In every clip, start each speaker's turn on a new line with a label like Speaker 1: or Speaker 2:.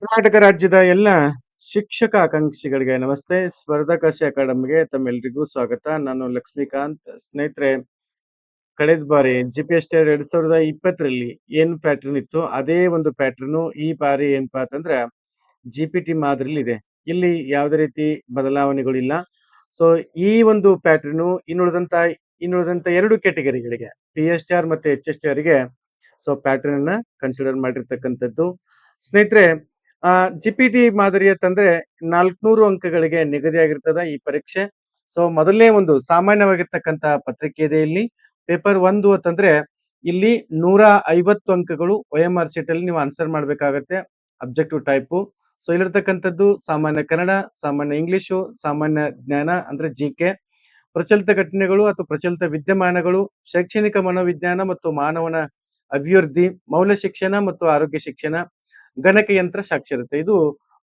Speaker 1: ಕರ್ನಾಟಕ ರಾಜ್ಯದ ಎಲ್ಲ ಶಿಕ್ಷಕ ಆಕಾಂಕ್ಷಿಗಳಿಗೆ ನಮಸ್ತೆ. ಸ್ಪರ್ಧಾಕಾಶಿ ಅಕಾಡೆಮಿಗೆ ತಮ್ಮೆಲ್ಲರಿಗೂ ಸ್ವಾಗತ. ನಾನು ಲಕ್ಷ್ಮೀಕಾಂತ್. ಸ್ನೇಹಿತರೆ, ಕಳೆದ ಬಾರಿ GPST 2020ರಲ್ಲಿ ಏನ್ ಪ್ಯಾಟರ್ನ್ ಇತ್ತು ಅದೇ ಒಂದು ಪ್ಯಾಟರ್ನು ಈ ಬಾರಿ ಏನಪ್ಪಾ ಅಂತಂದ್ರೆ GPT ಮಾದರಿಲಿದೆ. ಇಲ್ಲಿ ಯಾವುದೇ ರೀತಿ ಬದಲಾವಣೆಗಳಿಲ್ಲ. ಸೊ ಈ ಒಂದು ಪ್ಯಾಟರ್ನು ಇನ್ನುಳಿದಂತ 2 ಕ್ಯಾಟಗರಿಗಳಿಗೆ TSTR ಮತ್ತೆ HSTRಗೆ ಪ್ಯಾಟರ್ನ್ ಅನ್ನ ಕನ್ಸಿಡರ್ ಮಾಡಿರ್ತಕ್ಕಂಥದ್ದು. ಸ್ನೇಹಿತರೆ, ಜಿಪಿಟಿ ಮಾದರಿಯ ತಂದ್ರೆ 400 ಅಂಕಗಳಿಗೆ ನಿಗದಿಯಾಗಿರ್ತದ ಈ ಪರೀಕ್ಷೆ. ಮೊದಲನೇ ಒಂದು ಸಾಮಾನ್ಯವಾಗಿರ್ತಕ್ಕಂತ ಪತ್ರಿಕೆ ಇದೆ ಇಲ್ಲಿ. ಪೇಪರ್ 1 ಅಂತಂದ್ರೆ ಇಲ್ಲಿ 150 ಅಂಕಗಳು OMR ಶೀಟ್ ಅಲ್ಲಿ ನೀವು ಆನ್ಸರ್ ಮಾಡ್ಬೇಕಾಗತ್ತೆ. Objective type. ಇಲ್ಲಿರ್ತಕ್ಕಂಥದ್ದು ಸಾಮಾನ್ಯ ಕನ್ನಡ, ಸಾಮಾನ್ಯ ಇಂಗ್ಲಿಷು, ಸಾಮಾನ್ಯ ಜ್ಞಾನ ಅಂದ್ರೆ GK, ಪ್ರಚಲಿತ ಘಟನೆಗಳು ಅಥವಾ ಪ್ರಚಲಿತ ವಿದ್ಯಮಾನಗಳು, ಶೈಕ್ಷಣಿಕ ಮನೋವಿಜ್ಞಾನ ಮತ್ತು ಮಾನವನ ಅಭಿವೃದ್ಧಿ, ಮೌಲ್ಯ ಶಿಕ್ಷಣ ಮತ್ತು ಆರೋಗ್ಯ ಶಿಕ್ಷಣ, ಗಣಕಯಂತ್ರ ಸಾಕ್ಷರತೆ. ಇದು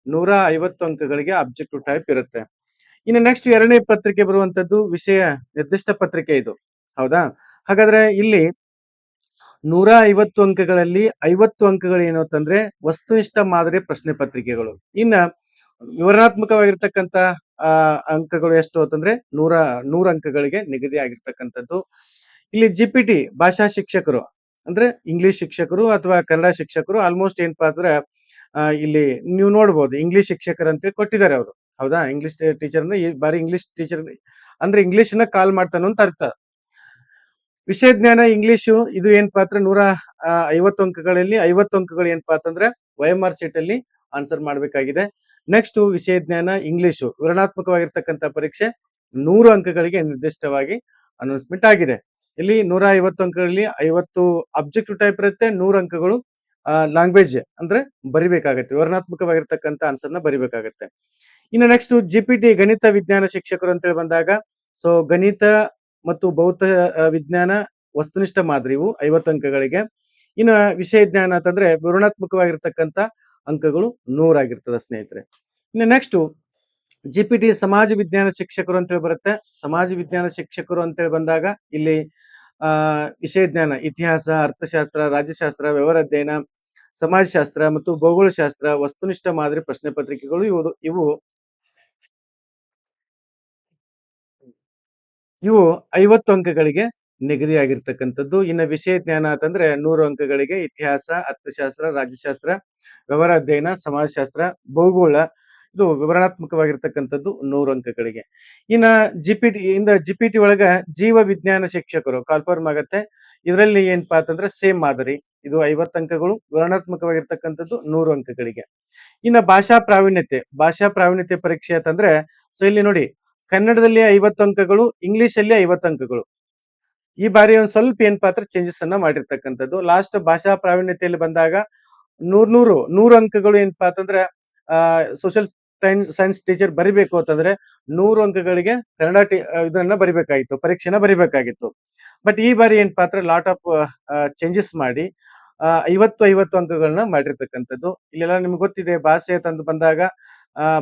Speaker 1: 150 ಅಂಕಗಳಿಗೆ ಅಬ್ಜೆಕ್ಟಿವ್ ಟೈಪ್ ಇರುತ್ತೆ. ಇನ್ನು ನೆಕ್ಸ್ಟ್ 2ನೇ ಪತ್ರಿಕೆ ಬರುವಂತದ್ದು ವಿಷಯ ನಿರ್ದಿಷ್ಟ ಪತ್ರಿಕೆ ಇದು. ಹೌದಾ? ಹಾಗಾದ್ರೆ ಇಲ್ಲಿ 150 ಅಂಕಗಳಲ್ಲಿ 50 ಅಂಕಗಳು ಏನು ಅಂತಂದ್ರೆ ವಸ್ತುನಿಷ್ಠ ಮಾದರಿ ಪ್ರಶ್ನೆ ಪತ್ರಿಕೆಗಳು. ಇನ್ನ ವಿವರಣಾತ್ಮಕವಾಗಿರ್ತಕ್ಕಂತ ಅಂಕಗಳು ಎಷ್ಟು ಅಂತಂದ್ರೆ 100 ಅಂಕಗಳಿಗೆ ನಿಗದಿ ಆಗಿರ್ತಕ್ಕಂಥದ್ದು. ಇಲ್ಲಿ GPT ಭಾಷಾ ಶಿಕ್ಷಕರು ಅಂದ್ರೆ ಇಂಗ್ಲಿಷ್ ಶಿಕ್ಷಕರು ಅಥವಾ ಕನ್ನಡ ಶಿಕ್ಷಕರು ಆಲ್ಮೋಸ್ಟ್ ಏನಪ್ಪಾ ಅಂದ್ರೆ ಇಲ್ಲಿ ನೀವು ನೋಡ್ಬೋದು ಇಂಗ್ಲಿಷ್ ಶಿಕ್ಷಕರು ಅಂತ ಕೊಟ್ಟಿದ್ದಾರೆ ಅವರು. ಹೌದಾ? ಇಂಗ್ಲಿಷ್ ಟೀಚರ್ ಅಂದ್ರೆ ಈ ಬಾರಿ ಇಂಗ್ಲಿಷ್ ಟೀಚರ್ ಅಂದ್ರೆ ಇಂಗ್ಲಿಷ್ ನ ಕಾಲ್ ಮಾಡ್ತಾನೆ ಅಂತ ಅರ್ಥ. ವಿಷಯ ಜ್ಞಾನ ಇಂಗ್ಲಿಷು ಇದು ಏನಪ್ಪಾ ಅಂದ್ರೆ 150 ಅಂಕಗಳಲ್ಲಿ 50 ಅಂಕಗಳು ಏನಪ್ಪಾ ಅಂತಂದ್ರೆ OMR ಶೀಟ್ ಅಲ್ಲಿ ಆನ್ಸರ್ ಮಾಡ್ಬೇಕಾಗಿದೆ. ನೆಕ್ಸ್ಟ್ ವಿಷಯ ಜ್ಞಾನ ಇಂಗ್ಲಿಷು ವಿವರಣಾತ್ಮಕವಾಗಿರ್ತಕ್ಕಂಥ ಪರೀಕ್ಷೆ 100 ಅಂಕಗಳಿಗೆ ನಿರ್ದಿಷ್ಟವಾಗಿ ಅನೌನ್ಸ್ಮೆಂಟ್ ಆಗಿದೆ. ಇಲ್ಲಿ 150 ಅಂಕಗಳಲ್ಲಿ 50 ಅಬ್ಜೆಕ್ಟಿವ್ ಟೈಪ್ ಇರುತ್ತೆ, 100 ಅಂಕಗಳು ಲ್ಯಾಂಗ್ವೇಜ್ ಅಂದ್ರೆ ಬರಿಬೇಕಾಗತ್ತೆ. ವಿವರಣಾತ್ಮಕವಾಗಿರ್ತಕ್ಕಂಥ ಆನ್ಸರ್ ನ ಬರಿಬೇಕಾಗತ್ತೆ. ಇನ್ನು ನೆಕ್ಸ್ಟ್ GPT ಗಣಿತ ವಿಜ್ಞಾನ ಶಿಕ್ಷಕರು ಅಂತೇಳಿ ಬಂದಾಗ ಗಣಿತ ಮತ್ತು ಭೌತ ವಿಜ್ಞಾನ ವಸ್ತುನಿಷ್ಠ ಮಾದರಿ ಇವು 50 ಅಂಕಗಳಿಗೆ. ಇನ್ನು ವಿಷಯ ಜ್ಞಾನ ಅಂತಂದ್ರೆ ವಿವರಣಾತ್ಮಕವಾಗಿರ್ತಕ್ಕಂಥ ಅಂಕಗಳು 100 ಆಗಿರ್ತದೆ ಸ್ನೇಹಿತರೆ. ಇನ್ನು ನೆಕ್ಸ್ಟ್ GPT ಸಮಾಜ ವಿಜ್ಞಾನ ಶಿಕ್ಷಕರು ಅಂತೇಳಿ ಬರುತ್ತೆ. ಸಮಾಜ ವಿಜ್ಞಾನ ಶಿಕ್ಷಕರು ಅಂತೇಳಿ ಬಂದಾಗ ಇಲ್ಲಿ ವಿಷಯ ಜ್ಞಾನ ಇತಿಹಾಸ, ಅರ್ಥಶಾಸ್ತ್ರ, ರಾಜ್ಯಶಾಸ್ತ್ರ, ವ್ಯವಹಾರ ಅಧ್ಯಯನ, ಸಮಾಜಶಾಸ್ತ್ರ ಮತ್ತು ಭೌಗೋಳಶಾಸ್ತ್ರ ವಸ್ತುನಿಷ್ಠ ಮಾದರಿ ಪ್ರಶ್ನೆ ಪತ್ರಿಕೆಗಳು ಇವು 50 ಅಂಕಗಳಿಗೆ ನಿಗದಿಯಾಗಿರ್ತಕ್ಕಂಥದ್ದು. ಇನ್ನು ವಿಷಯ ಜ್ಞಾನ ಅಂತಂದ್ರೆ 100 ಅಂಕಗಳಿಗೆ ಇತಿಹಾಸ, ಅರ್ಥಶಾಸ್ತ್ರ, ರಾಜ್ಯಶಾಸ್ತ್ರ, ವ್ಯವಹಾರ ಅಧ್ಯಯನ, ಸಮಾಜಶಾಸ್ತ್ರ, ಭೂಗೋಳ ಇದು ವಿವರಣಾತ್ಮಕವಾಗಿರ್ತಕ್ಕಂಥದ್ದು 100 ಅಂಕಗಳಿಗೆ. ಇನ್ನ GPT ಒಳಗ ಜೀವ ವಿಜ್ಞಾನ ಶಿಕ್ಷಕರು ಕಾಲ್ಫಾರ್ಮ್ ಆಗತ್ತೆ. ಇದರಲ್ಲಿ ಏನಪ್ಪಾ ಅಂತಂದ್ರೆ ಸೇಮ್ ಮಾದರಿ ಇದು 50 ಅಂಕಗಳು, ವಿವರಣಾತ್ಮಕವಾಗಿರ್ತಕ್ಕಂಥದ್ದು 100 ಅಂಕಗಳಿಗೆ. ಇನ್ನ ಭಾಷಾ ಪ್ರಾವೀಣ್ಯತೆ ಪರೀಕ್ಷೆ ಅಂತಂದ್ರೆ ಇಲ್ಲಿ ನೋಡಿ ಕನ್ನಡದಲ್ಲಿ 50 ಅಂಕಗಳು, ಇಂಗ್ಲಿಷ್ ಅಲ್ಲಿ 50 ಅಂಕಗಳು. ಈ ಬಾರಿ ಒಂದ್ ಸ್ವಲ್ಪ ಏನಪ್ಪಾ ಅಂದ್ರೆ ಚೇಂಜಸ್ ಅನ್ನ ಮಾಡಿರ್ತಕ್ಕಂಥದ್ದು. ಲಾಸ್ಟ್ ಭಾಷಾ ಪ್ರಾವೀಣ್ಯತೆಯಲ್ಲಿ ಬಂದಾಗ 100 ಅಂಕಗಳು ಏನಪ್ಪಾ ಅಂತಂದ್ರೆ ಸೋಷಿಯಲ್ ಸೈನ್ಸ್ ಟೀಚರ್ ಬರಿಬೇಕು ಅಂತಂದ್ರೆ 100 ಅಂಕಗಳಿಗೆ ಕನ್ನಡ ಇದನ್ನ ಬರಿಬೇಕಾಗಿತ್ತು, ಪರೀಕ್ಷೆನ ಬರಿಬೇಕಾಗಿತ್ತು. ಬಟ್ ಈ ಬಾರಿ ಏನಪ್ಪಾ ಅಂದ್ರೆ ಲಾಟ್ ಆಫ್ ಚೇಂಜಸ್ ಮಾಡಿ 50 ಅಂಕಗಳನ್ನ ಮಾಡಿರ್ತಕ್ಕಂಥದ್ದು. ಇಲ್ಲೆಲ್ಲ ನಿಮ್ಗೆ ಗೊತ್ತಿದೆ ಭಾಷೆ ತಂದು ಬಂದಾಗ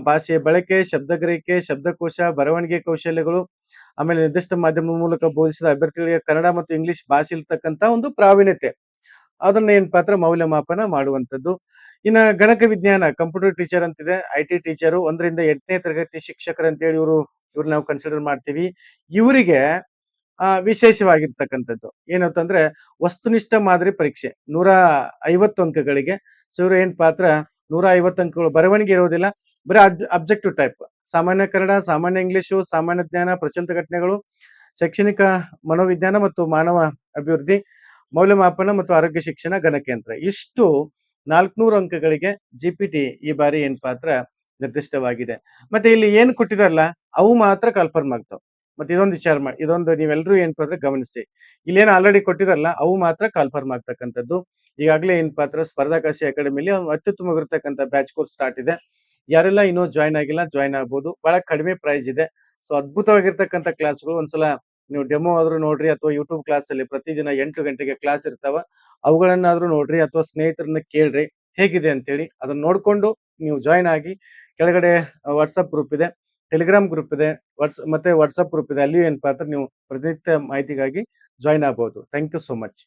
Speaker 1: ಭಾಷೆಯ ಬಳಕೆ, ಶಬ್ದಗ್ರಹಿಕೆ, ಶಬ್ದಕೋಶ, ಬರವಣಿಗೆ ಕೌಶಲ್ಯಗಳು, ಆಮೇಲೆ ನಿರ್ದಿಷ್ಟ ಮಾಧ್ಯಮದ ಮೂಲಕ ಬೋಧಿಸಿದ ಅಭ್ಯರ್ಥಿಗಳಿಗೆ ಕನ್ನಡ ಮತ್ತು ಇಂಗ್ಲಿಷ್ ಭಾಷೆ ಇರ್ತಕ್ಕಂತ ಒಂದು ಪ್ರಾವೀಣ್ಯತೆ ಅದನ್ನ ಏನಪ್ಪಾ ಅಂದ್ರೆ ಮೌಲ್ಯಮಾಪನ ಮಾಡುವಂತದ್ದು. ಇನ್ನ ಗಣಕ ವಿಜ್ಞಾನ ಕಂಪ್ಯೂಟರ್ ಟೀಚರ್ ಅಂತಿದೆ, IT ಟೀಚರು 1ರಿಂದ 8ನೇ ತರಗತಿ ಶಿಕ್ಷಕರು ಅಂತೇಳಿ ಇವ್ರು ನಾವು ಕನ್ಸಿಡರ್ ಮಾಡ್ತೀವಿ. ಇವರಿಗೆ ವಿಶೇಷವಾಗಿರ್ತಕ್ಕಂಥದ್ದು ಏನಂತಂದ್ರೆ ವಸ್ತುನಿಷ್ಠ ಮಾದರಿ ಪರೀಕ್ಷೆ 150 ಅಂಕಗಳಿಗೆ. ಇವರು ಏನಪ್ಪಾ ಅಂದ್ರೆ 150 ಅಂಕಗಳು ಬರವಣಿಗೆ ಇರೋದಿಲ್ಲ, ಬರೀ ಅಬ್ಜೆಕ್ಟಿವ್ ಟೈಪ್ ಸಾಮಾನ್ಯ ಕನ್ನಡ, ಸಾಮಾನ್ಯ ಇಂಗ್ಲಿಷು, ಸಾಮಾನ್ಯ ಜ್ಞಾನ, ಪ್ರಚಲಿತ ಘಟನೆಗಳು, ಶೈಕ್ಷಣಿಕ ಮನೋವಿಜ್ಞಾನ ಮತ್ತು ಮಾನವ ಅಭಿವೃದ್ಧಿ, ಮೌಲ್ಯಮಾಪನ ಮತ್ತು ಆರೋಗ್ಯ ಶಿಕ್ಷಣ, ಗಣಕಯಂತ್ರ ಇಷ್ಟು 400 ಅಂಕಗಳಿಗೆ GPT ಈ ಬಾರಿ ಏನಪ್ಪಾ ಅಂದ್ರೆ ನಿರ್ದಿಷ್ಟವಾಗಿದೆ. ಮತ್ತೆ ಇಲ್ಲಿ ಏನ್ ಕೊಟ್ಟಿದಾರಲ್ಲ ಅವು ಮಾತ್ರ ಕನ್ಫರ್ಮ್ ಆಗ್ತಾವ. ಮತ್ತೆ ಇದೊಂದು ನೀವೆಲ್ಲರೂ ಏನಪ್ಪಾ ಅಂದ್ರೆ ಗಮನಿಸಿ, ಇಲ್ಲೇನು ಆಲ್ರೆಡಿ ಕೊಟ್ಟಿದಾರಲ್ಲ ಅವು ಮಾತ್ರ ಕನ್ಫರ್ಮ್ ಆಗ್ತಕ್ಕಂಥದ್ದು. ಈಗಾಗಲೇ ಏನಪ್ಪಾ ಅಂದ್ರೆ ಸ್ಪರ್ಧಾಕಾಶಿ ಅಕಾಡೆಮಿಲಿ ಅತ್ಯುತ್ತಮವಾಗಿರ್ತಕ್ಕಂಥ ಬ್ಯಾಚ್ ಕೋರ್ಸ್ ಸ್ಟಾರ್ಟ್ ಇದೆ. ಯಾರೆಲ್ಲ ಇನ್ನೂ ಜಾಯ್ನ್ ಆಗಿಲ್ಲ ಜಾಯ್ನ್ ಆಗ್ಬೋದು. ಬಹಳ ಕಡಿಮೆ ಪ್ರೈಸ್ ಇದೆ. ಅದ್ಭುತವಾಗಿರ್ತಕ್ಕಂಥ ಕ್ಲಾಸ್ಗಳು ಒಂದ್ಸಲ ನೀವು ಡೆಮೋ ಆದ್ರೂ ನೋಡ್ರಿ, ಅಥವಾ ಯೂಟ್ಯೂಬ್ ಕ್ಲಾಸ್ ಅಲ್ಲಿ ಪ್ರತಿದಿನ 8 ಗಂಟೆಗೆ ಕ್ಲಾಸ್ ಇರ್ತಾವ, ಅವುಗಳನ್ನಾದ್ರೂ ನೋಡ್ರಿ ಅಥವಾ ಸ್ನೇಹಿತರನ್ನ ಕೇಳ್ರಿ ಹೇಗಿದೆ ಅಂತೇಳಿ. ಅದನ್ನ ನೋಡ್ಕೊಂಡು ನೀವು ಜಾಯ್ನ್ ಆಗಿ ಕೆಳಗಡೆ ವಾಟ್ಸಪ್ ಗ್ರೂಪ್ ಇದೆ, ಟೆಲಿಗ್ರಾಮ್ ಗ್ರೂಪ್ ಇದೆ, ಮತ್ತೆ ವಾಟ್ಸಪ್ ಗ್ರೂಪ್ ಇದೆ. ಅಲ್ಲಿಯೂ ಏನಪ್ಪಾ ಅಂದ್ರೆ ನೀವು ಪ್ರತಿನಿತ್ಯ ಮಾಹಿತಿಗಾಗಿ ಜಾಯ್ನ್ ಆಗ್ಬಹುದು. Thank you so much.